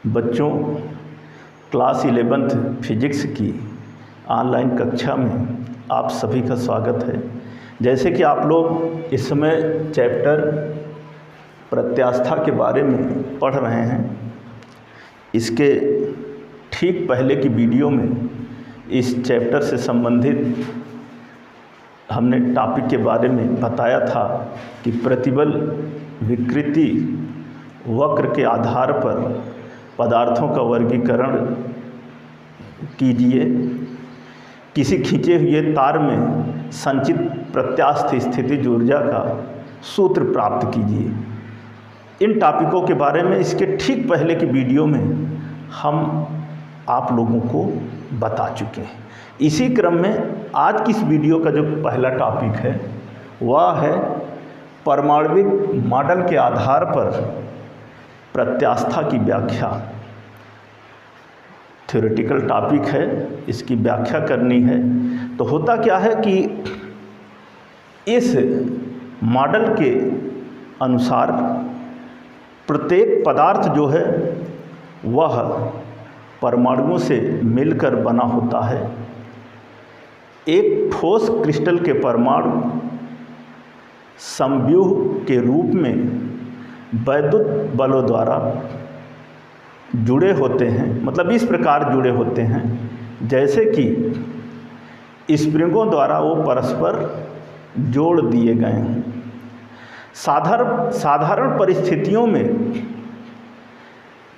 बच्चों, class 11th physics की online कक्षा में आप सभी का स्वागत है। जैसे कि आप लोग इस समय चैप्टर प्रत्यास्था के बारे में पढ़ रहे हैं, इसके ठीक पहले की वीडियो में इस चैप्टर से संबंधित हमने टॉपिक के बारे में बताया था कि प्रतिबल विकृति वक्र के आधार पर पदार्थों का वर्गीकरण कीजिए। किसी खींचे हुए तार में संचित प्रत्यास्थ स्थितिज ऊर्जा का सूत्र प्राप्त कीजिए। इन टॉपिकों के बारे में इसके ठीक पहले की वीडियो में हम आप लोगों को बता चुके हैं। इसी क्रम में आज की इस वीडियो का जो पहला टॉपिक है वह है परमाणविक मॉडल के आधार पर प्रत्यास्था की व्याख्या। थ्योरेटिकल टॉपिक है, इसकी व्याख्या करनी है। तो होता क्या है कि इस मॉडल के अनुसार प्रत्येक पदार्थ जो है वह परमाणुओं से मिलकर बना होता है। एक ठोस क्रिस्टल के परमाणु समव्यूह के रूप में वैद्युत बलों द्वारा जुड़े होते हैं। मतलब इस प्रकार जुड़े होते हैं जैसे कि स्प्रिंगों द्वारा वो परस्पर जोड़ दिए गए हैं। साधारण परिस्थितियों में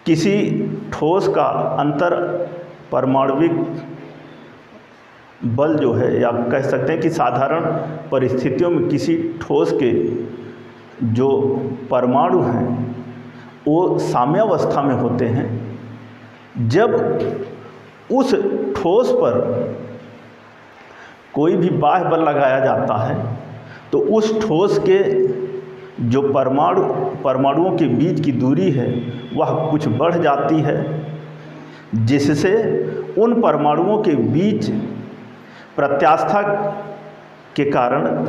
किसी ठोस का अंतर परमाणविक बल जो है, या कह सकते हैं कि साधारण परिस्थितियों में किसी ठोस के जो परमाणु हैं वो साम्यावस्था में होते हैं। जब उस ठोस पर कोई भी बाह्य बल लगाया जाता है तो उस ठोस के जो परमाणुओं के बीच की दूरी है वह कुछ बढ़ जाती है, जिससे उन परमाणुओं के बीच प्रत्यास्था के कारण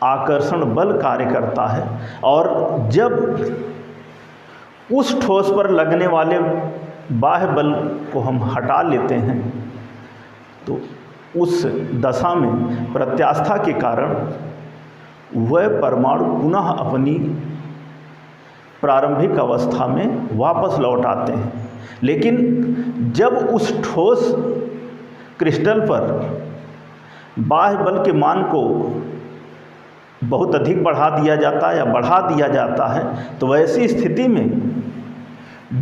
आकर्षण बल कार्य करता है। और जब उस ठोस पर लगने वाले बाह्य बल को हम हटा लेते हैं तो उस दशा में प्रत्यास्था के कारण वह परमाणु पुनः अपनी प्रारंभिक अवस्था में वापस लौट आते हैं। लेकिन जब उस ठोस क्रिस्टल पर बाह्य बल के मान को बहुत अधिक बढ़ा दिया जाता है या बढ़ा दिया जाता है तो वैसी स्थिति में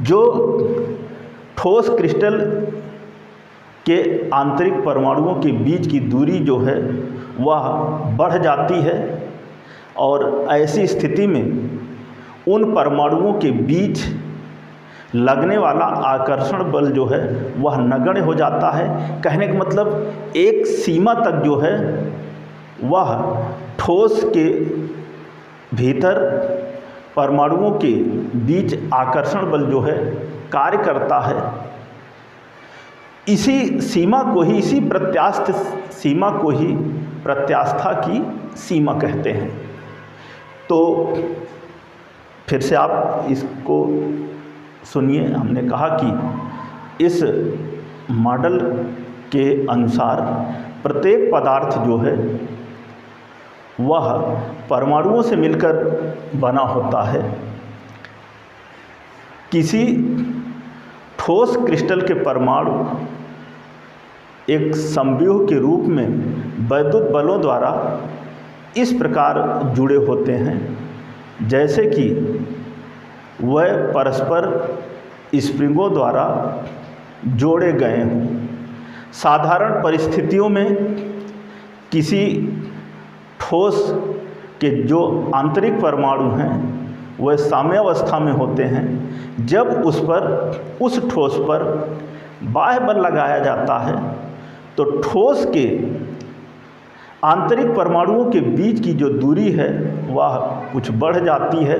जो ठोस क्रिस्टल के आंतरिक परमाणुओं के बीच की दूरी जो है वह बढ़ जाती है, और ऐसी स्थिति में उन परमाणुओं के बीच लगने वाला आकर्षण बल जो है वह नगण्य हो जाता है। कहने का मतलब एक सीमा तक जो है वह ठोस के भीतर परमाणुओं के बीच आकर्षण बल जो है कार्य करता है। इसी सीमा को ही, इसी प्रत्यास्थ सीमा को ही प्रत्यास्था की सीमा कहते हैं। तो फिर से आप इसको सुनिए। हमने कहा कि इस मॉडल के अनुसार प्रत्येक पदार्थ जो है वह परमाणुओं से मिलकर बना होता है। किसी ठोस क्रिस्टल के परमाणु एक समव्यूह के रूप में वैद्युत बलों द्वारा इस प्रकार जुड़े होते हैं जैसे कि वह परस्पर स्प्रिंगों द्वारा जोड़े गए हों। साधारण परिस्थितियों में किसी ठोस के जो आंतरिक परमाणु हैं वह साम्यावस्था में होते हैं। जब उस ठोस पर बाह्य बल लगाया जाता है तो ठोस के आंतरिक परमाणुओं के बीच की जो दूरी है वह कुछ बढ़ जाती है,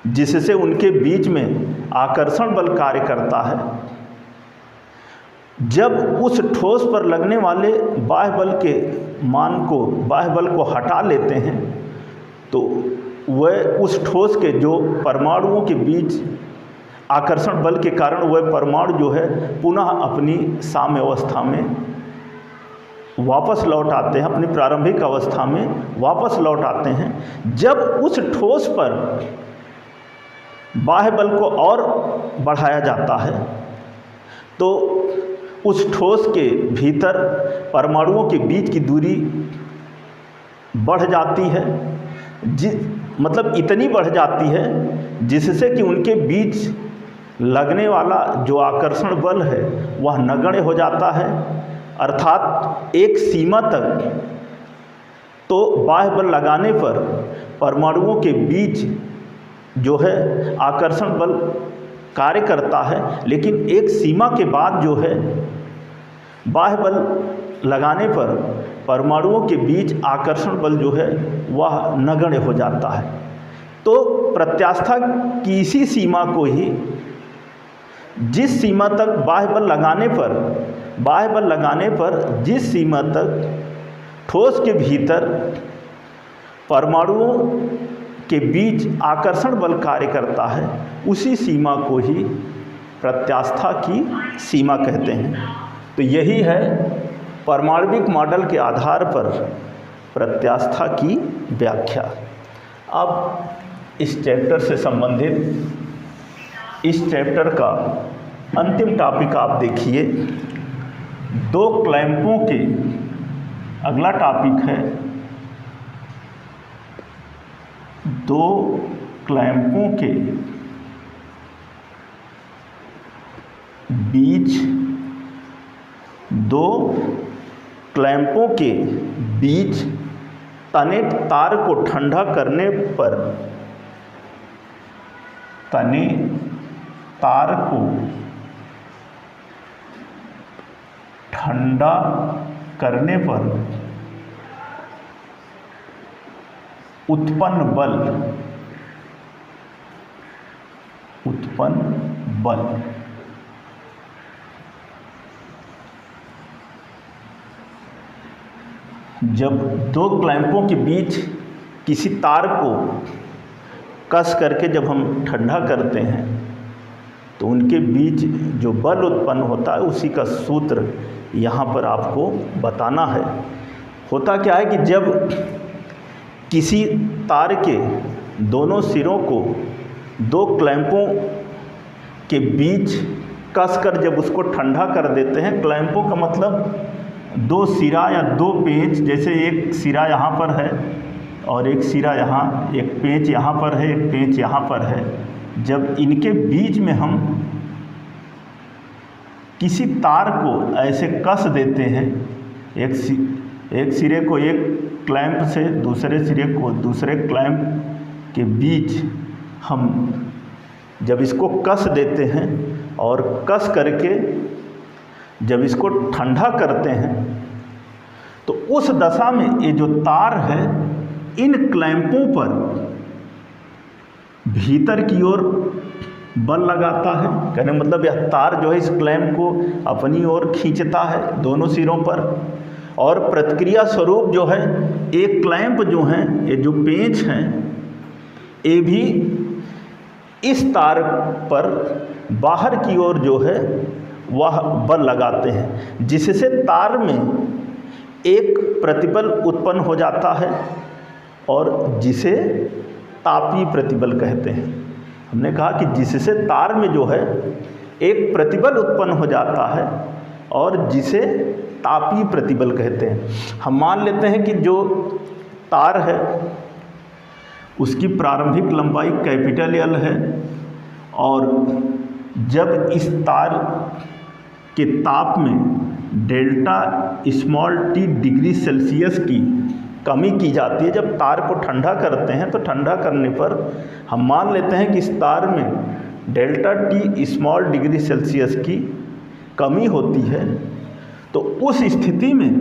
जिससे उनके बीच में आकर्षण बल कार्य करता है। जब उस ठोस पर लगने वाले बाह्य बल को हटा लेते हैं तो वह उस ठोस के जो परमाणुओं के बीच आकर्षण बल के कारण वह परमाणु जो है पुनः अपनी साम्य अवस्था में वापस लौट आते हैं, अपनी प्रारंभिक अवस्था में वापस लौट आते हैं। जब उस ठोस पर बाह्य बल को और बढ़ाया जाता है तो उस ठोस के भीतर परमाणुओं के बीच की दूरी बढ़ जाती है, मतलब इतनी बढ़ जाती है जिससे कि उनके बीच लगने वाला जो आकर्षण बल है वह नगण्य हो जाता है। अर्थात एक सीमा तक तो बाह्य बल लगाने पर परमाणुओं के बीच जो है आकर्षण बल कार्य करता है, लेकिन एक सीमा के बाद जो है बाह्य बल लगाने पर परमाणुओं के बीच आकर्षण बल जो है वह नगण्य हो जाता है। तो प्रत्यास्था की इसी सीमा को ही, जिस सीमा तक बाह्य बल लगाने पर जिस सीमा तक ठोस के भीतर परमाणुओं के बीच आकर्षण बल कार्य करता है, उसी सीमा को ही प्रत्यास्था की सीमा कहते हैं। तो यही है परमाणविक मॉडल के आधार पर प्रत्यास्था की व्याख्या। अब इस चैप्टर से संबंधित इस चैप्टर का अंतिम टॉपिक आप देखिए, दो क्लैंपों के, अगला टॉपिक है दो क्लैंपों के बीच, दो क्लैंपों के बीच तने तार को ठंडा करने पर, तने तार को ठंडा करने पर उत्पन्न बल जब दो क्लैंपों के बीच किसी तार को कस करके जब हम ठंडा करते हैं तो उनके बीच जो बल उत्पन्न होता है उसी का सूत्र यहाँ पर आपको बताना है। होता क्या है कि जब किसी तार के दोनों सिरों को दो क्लैंपों के बीच कसकर जब उसको ठंडा कर देते हैं, क्लैंपों का मतलब दो सिरा या दो पेंच, जैसे एक सिरा यहाँ पर है और एक सिरा यहाँ, एक पेंच यहाँ पर है, एक पेंच यहाँ पर है, जब इनके बीच में हम किसी तार को ऐसे कस देते हैं, एक सिरे को एक क्लैंप से दूसरे सिरे को दूसरे क्लैंप के बीच हम जब इसको कस देते हैं और कस करके जब इसको ठंडा करते हैं तो उस दशा में ये जो तार है इन क्लैंपों पर भीतर की ओर बल लगाता है। कहने मतलब यह तार जो है इस क्लैंप को अपनी ओर खींचता है दोनों सिरों पर, और प्रतिक्रिया स्वरूप जो है एक क्लैंप जो हैं, ये जो पेंच हैं, ये भी इस तार पर बाहर की ओर जो है वह बल लगाते हैं, जिससे तार में एक प्रतिबल उत्पन्न हो जाता है और जिसे तापीय प्रतिबल कहते हैं। हमने कहा कि जिससे तार में जो है एक प्रतिबल उत्पन्न हो जाता है और जिसे तापीय प्रतिबल कहते हैं। हम मान लेते हैं कि जो तार है उसकी प्रारंभिक लंबाई कैपिटल एल है, और जब इस तार के ताप में delta small T degree Celsius की कमी की जाती है, जब तार को ठंडा करते हैं तो ठंडा करने पर हम मान लेते हैं कि इस तार में delta T small degree Celsius की कमी होती है, तो उस स्थिति में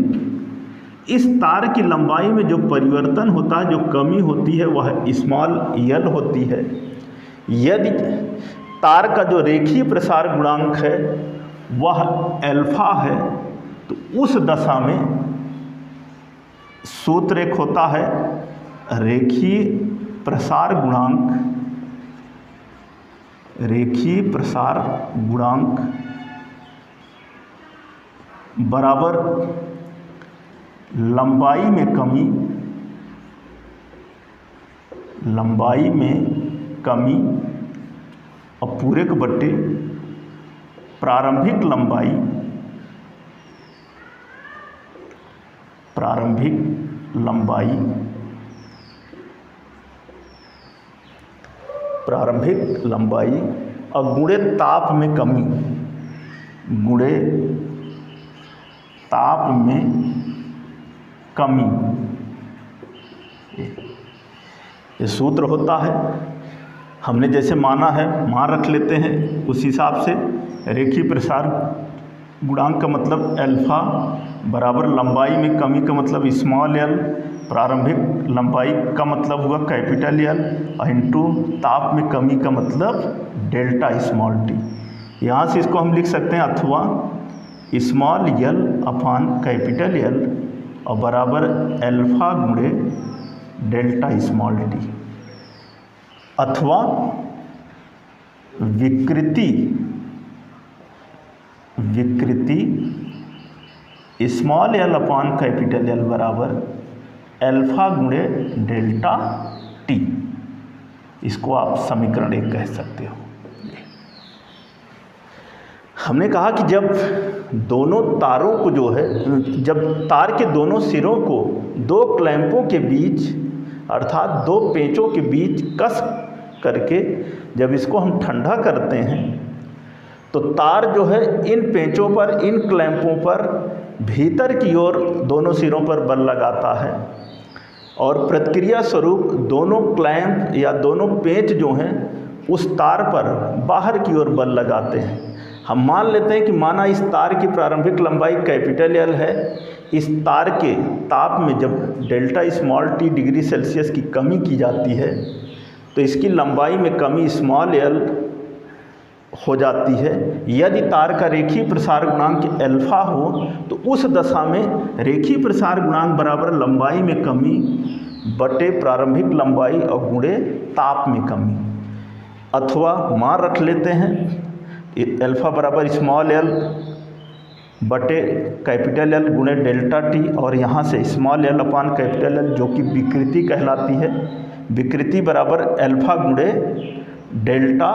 इस तार की लंबाई में जो परिवर्तन होता है, जो कमी होती है, वह स्मॉल एल होती है। यदि तार का जो रेखीय प्रसार गुणांक है वह अल्फा है, तो उस दशा में सूत्र एक होता है रेखीय प्रसार गुणांक रेखीय प्रसार गुणांक बराबर लंबाई में कमी और पूरक बटे प्रारंभिक लंबाई और गुणे ताप में कमी, ये सूत्र होता है। हमने जैसे माना है मान रख लेते हैं, उस हिसाब से रेखीय प्रसार गुणांक का मतलब अल्फा बराबर लंबाई में कमी का मतलब स्मॉल एल, प्रारंभिक लंबाई का मतलब हुआ कैपिटल एल, इंटू ताप में कमी का मतलब डेल्टा स्मॉल टी। यहाँ से इसको हम लिख सकते हैं अथवा स्मॉल एल अपान कैपिटल एल और बराबर अल्फा गुणे डेल्टा स्मॉल टी, अथवा विकृति स्मॉल एल अपान कैपिटल एल बराबर अल्फा गुणे डेल्टा टी। इसको आप समीकरण 1 कह सकते हो। हमने कहा कि जब दोनों तारों को जब तार के दोनों सिरों को दो क्लैंपों के बीच अर्थात दो पेंचों के बीच कस करके जब इसको हम ठंडा करते हैं तो तार इन पेंचों पर, इन क्लैंपों पर भीतर की ओर दोनों सिरों पर बल लगाता है और प्रतिक्रिया स्वरूप दोनों क्लैंप या दोनों पेंच उस तार पर बाहर की ओर बल लगाते हैं। हम मान लेते हैं कि माना इस तार की प्रारंभिक लंबाई कैपिटल एल है, इस तार के ताप में जब delta small T degree Celsius की कमी की जाती है तो इसकी लंबाई में कमी स्मॉल एल हो जाती है। यदि तार का रेखीय प्रसार गुणांक अल्फा हो तो उस दशा में रेखीय प्रसार गुणांक बराबर लंबाई में कमी बटे प्रारंभिक लंबाई और गुणे ताप में कमी, अथवा मान रख लेते हैं अल्फा बराबर स्मॉल एल बटे कैपिटल एल गुणे डेल्टा टी, और यहाँ से स्मॉल एल अपान कैपिटल एल जो कि विकृति कहलाती है, विकृति बराबर अल्फा गुणे डेल्टा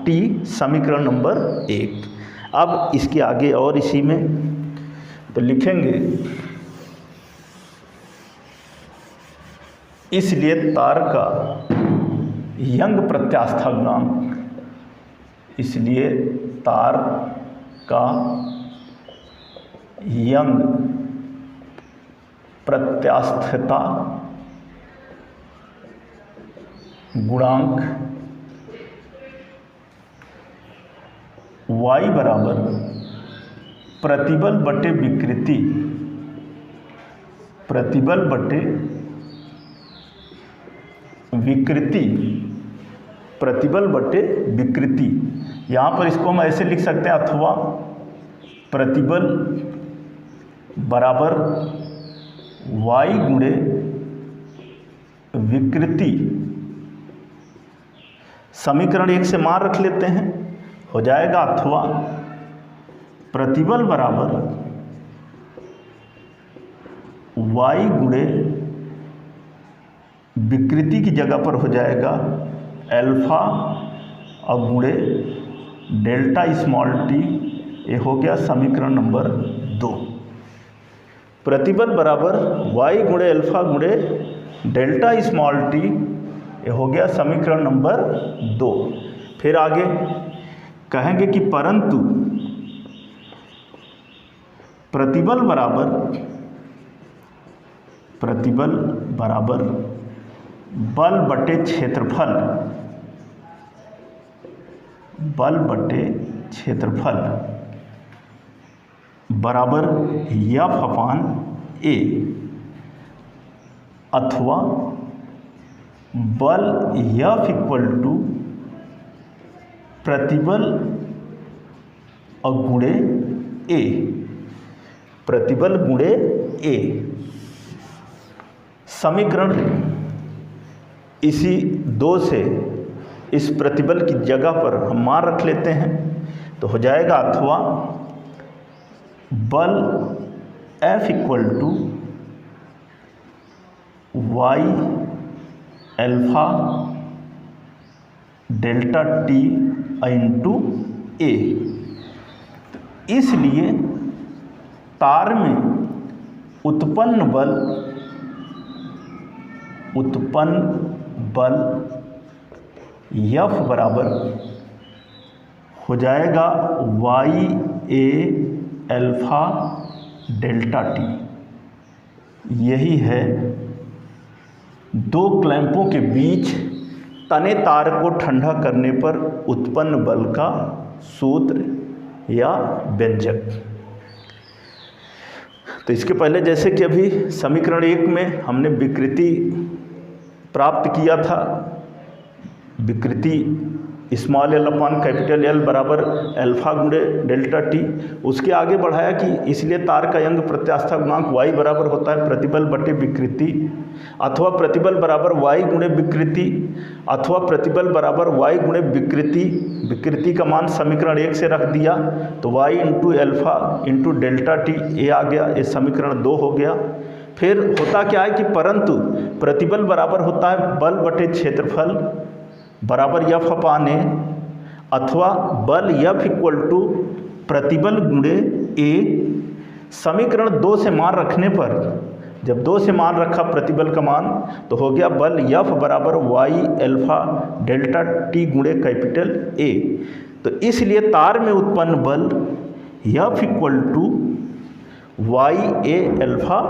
टी, समीकरण नंबर 1। अब इसके आगे और इसी में तो लिखेंगे, इसलिए तार का यंग प्रत्यास्था गुणांक, इसलिए तार का यंग प्रत्यास्थता गुणांक y बराबर प्रतिबल बटे विकृति, प्रतिबल बटे विकृति, प्रतिबल बटे विकृति। यहाँ पर इसको हम ऐसे लिख सकते हैं, अथवा प्रतिबल बराबर y गुणे विकृति। समीकरण 1 से मान रख लेते हैं, हो जाएगा अथवा प्रतिबल बराबर y गुणे विकृति की जगह पर हो जाएगा अल्फा और गुणे डेल्टा स्मॉल टी। ये हो गया समीकरण नंबर 2। प्रतिबल बराबर y गुणे अल्फा गुणे डेल्टा स्मॉल टी, ये हो गया समीकरण नंबर 2। फिर आगे कहेंगे कि परंतु प्रतिबल बराबर बल बटे क्षेत्रफल, बल बटे क्षेत्रफल बराबर F अपान A, अथवा बल F इक्वल टू प्रतिबल और गुणे A, प्रतिबल गुणे A। समीकरण इसी 2 से इस प्रतिबल की जगह पर हम मान रख लेते हैं, तो हो जाएगा अथवा बल F equal to Y alpha delta T into A. इसलिए तार में उत्पन्न बल F बराबर हो जाएगा Y A alpha delta T. यही है दो क्लैंपों के बीच तने तार को ठंडा करने पर उत्पन्न बल का सूत्र या व्यंजक। तो इसके पहले जैसे कि अभी समीकरण 1 में हमने विकृति प्राप्त किया था, विकृति small L upon capital L बराबर अल्फा गुणे डेल्टा टी। उसके आगे बढ़ाया कि इसलिए तार का यंग प्रत्यास्था गुणांक y बराबर होता है प्रतिबल बटे विकृति, अथवा प्रतिबल बराबर y गुणे विकृति, अथवा प्रतिबल बराबर y गुणे विकृति। विकृति का मान समीकरण 1 से रख दिया तो y into alpha into delta T ये आ गया, ये समीकरण 2 हो गया। फिर होता क्या है कि परंतु प्रतिबल बराबर होता है बल बटे क्षेत्रफल बराबर F अपान ए, अथवा बल F इक्वल टू प्रतिबल गुणे ए। समीकरण 2 से मान रखने पर, जब 2 से मान रखा प्रतिबल का मान, तो हो गया बल F बराबर वाई अल्फा डेल्टा टी गुणे कैपिटल ए। तो इसलिए तार में उत्पन्न बल F equal to Y A alpha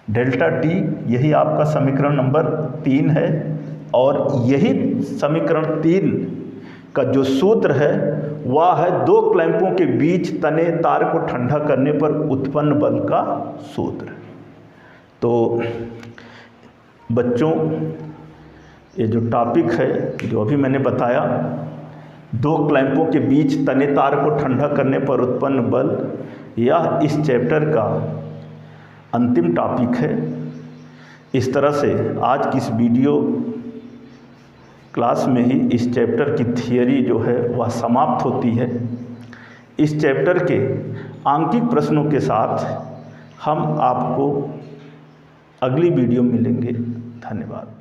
delta T, यही आपका समीकरण नंबर 3 है। और यही समीकरण 3 का जो सूत्र है वह है दो क्लैंपों के बीच तने तार को ठंडा करने पर उत्पन्न बल का सूत्र। तो बच्चों, ये जो टॉपिक है जो अभी मैंने बताया, दो क्लैंपों के बीच तने तार को ठंडा करने पर उत्पन्न बल, यह इस चैप्टर का अंतिम टॉपिक है। इस तरह से आज की इस वीडियो क्लास में ही इस चैप्टर की थियरी जो है वह समाप्त होती है। इस चैप्टर के आंकिक प्रश्नों के साथ हम आपको अगली वीडियो मिलेंगे। धन्यवाद।